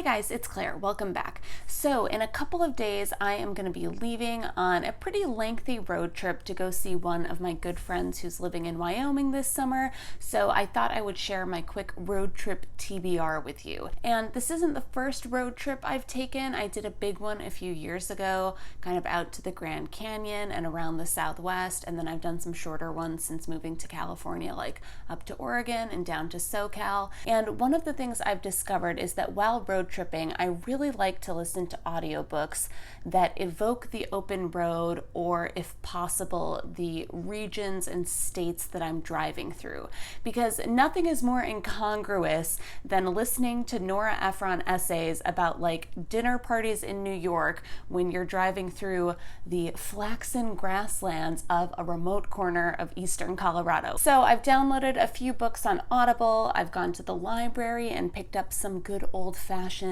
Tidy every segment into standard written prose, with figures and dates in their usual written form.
Hi guys, it's Claire. Welcome back. So in a couple of days, I am going to be leaving on a pretty lengthy road trip to go see one of my good friends who's living in Wyoming this summer. So I thought I would share my quick road trip TBR with you. And this isn't the first road trip I've taken. I did a big one a few years ago, kind of out to the Grand Canyon and around the Southwest. And then I've done some shorter ones since moving to California, like up to Oregon and down to SoCal. And one of the things I've discovered is that while road tripping, I really like to listen to audiobooks that evoke the open road or, if possible, the regions and states that I'm driving through. Because nothing is more incongruous than listening to Nora Ephron essays about like dinner parties in New York when you're driving through the flaxen grasslands of a remote corner of eastern Colorado. So I've downloaded a few books on Audible. I've gone to the library and picked up some good old-fashioned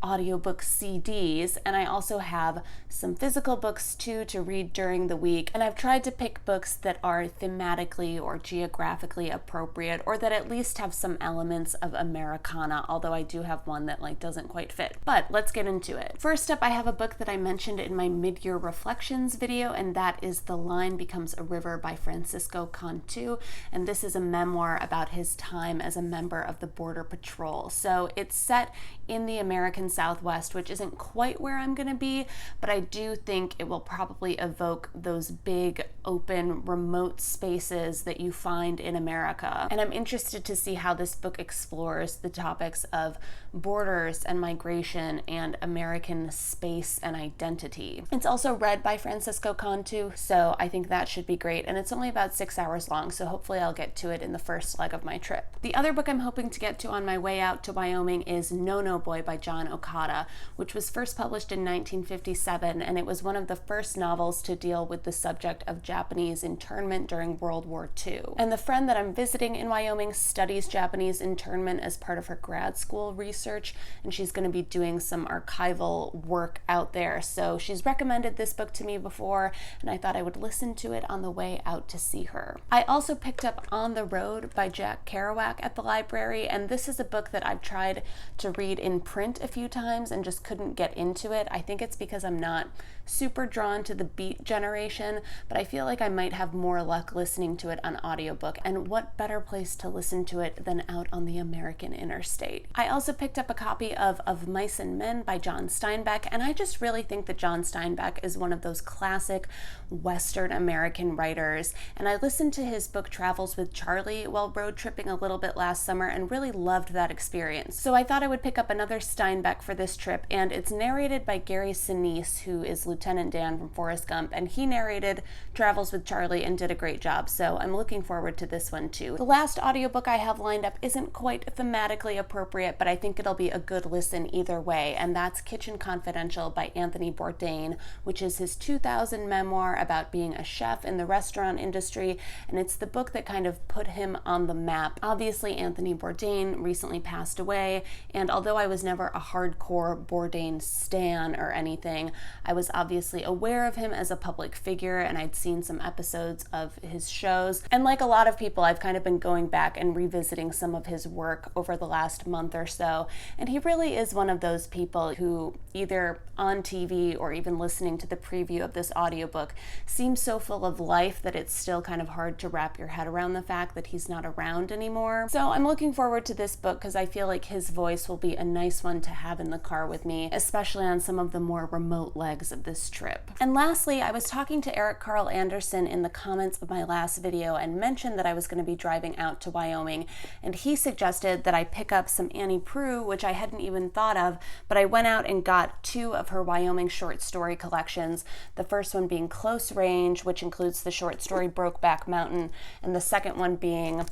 audiobook CDs, and I also have some physical books too to read during the week. And I've tried to pick books that are thematically or geographically appropriate, or that at least have some elements of Americana, although I do have one that like doesn't quite fit. But let's get into it. First up, I have a book that I mentioned in my mid-year reflections video, and that is The Line Becomes a River by Francisco Cantú. And this is a memoir about his time as a member of the Border Patrol. So it's set in the American Southwest, which isn't quite where I'm going to be, but I do think it will probably evoke those big, open, remote spaces that you find in America. And I'm interested to see how this book explores the topics of borders and migration and American space and identity. It's also read by Francisco Cantú, so I think that should be great. And it's only about 6 hours long, so hopefully I'll get to it in the first leg of my trip. The other book I'm hoping to get to on my way out to Wyoming is No Boy by Okada, which was first published in 1957, and it was one of the first novels to deal with the subject of Japanese internment during World War II. And the friend that I'm visiting in Wyoming studies Japanese internment as part of her grad school research, and she's going to be doing some archival work out there. So she's recommended this book to me before, and I thought I would listen to it on the way out to see her. I also picked up On the Road by Jack Kerouac at the library, and this is a book that I've tried to read in print a few times and just couldn't get into it. I think it's because I'm not super drawn to the Beat generation, but I feel like I might have more luck listening to it on audiobook, and what better place to listen to it than out on the American interstate. I also picked up a copy of Mice and Men by John Steinbeck, and I just really think that John Steinbeck is one of those classic Western American writers, and I listened to his book Travels with Charlie while road tripping a little bit last summer and really loved that experience. So I thought I would pick up another Steinbeck for this trip, and it's narrated by Gary Sinise, who is Lieutenant Dan from Forrest Gump, and he narrated Travels with Charlie and did a great job, so I'm looking forward to this one too. The last audiobook I have lined up isn't quite thematically appropriate, but I think it'll be a good listen either way, and that's Kitchen Confidential by Anthony Bourdain, which is his 2000 memoir about being a chef in the restaurant industry, and it's the book that kind of put him on the map. Obviously, Anthony Bourdain recently passed away, and although I was never a hardcore Bourdain stan or anything, I was obviously aware of him as a public figure, and I'd seen some episodes of his shows. And like a lot of people, I've kind of been going back and revisiting some of his work over the last month or so, and he really is one of those people who, either on TV or even listening to the preview of this audiobook, seems so full of life that it's still kind of hard to wrap your head around the fact that he's not around anymore. So I'm looking forward to this book because I feel like his voice will be a nice one to have in the car with me, especially on some of the more remote legs of this trip. And lastly, I was talking to Eric Carl Anderson in the comments of my last video and mentioned that I was going to be driving out to Wyoming, and he suggested that I pick up some Annie Proulx, which I hadn't even thought of, but I went out and got 2 of her Wyoming short story collections, the first one being Close Range, which includes the short story Brokeback Mountain, and the second one being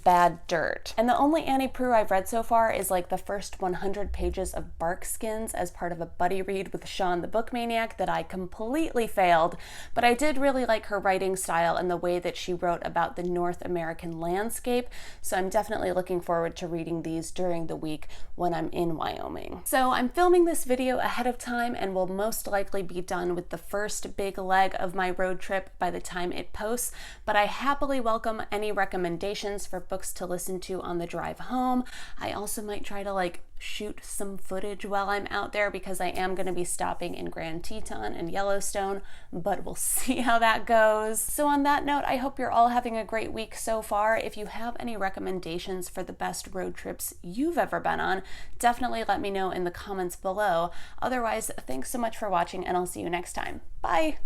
Bad Dirt. And the only Annie Proulx I've read so far is like the first 100 pages of Bark Skins as part of a buddy read with Sean the Book Maniac that I completely failed, but I did really like her writing style and the way that she wrote about the North American landscape, so I'm definitely looking forward to reading these during the week when I'm in Wyoming. So I'm filming this video ahead of time and will most likely be done with the first big leg of my road trip by the time it posts, but I happily welcome any recommendations for books to listen to on the drive home. I also might try to like shoot some footage while I'm out there because I am going to be stopping in Grand Teton and Yellowstone, but we'll see how that goes. So on that note, I hope you're all having a great week so far. If you have any recommendations for the best road trips you've ever been on, definitely let me know in the comments below. Otherwise, thanks so much for watching, and I'll see you next time. Bye!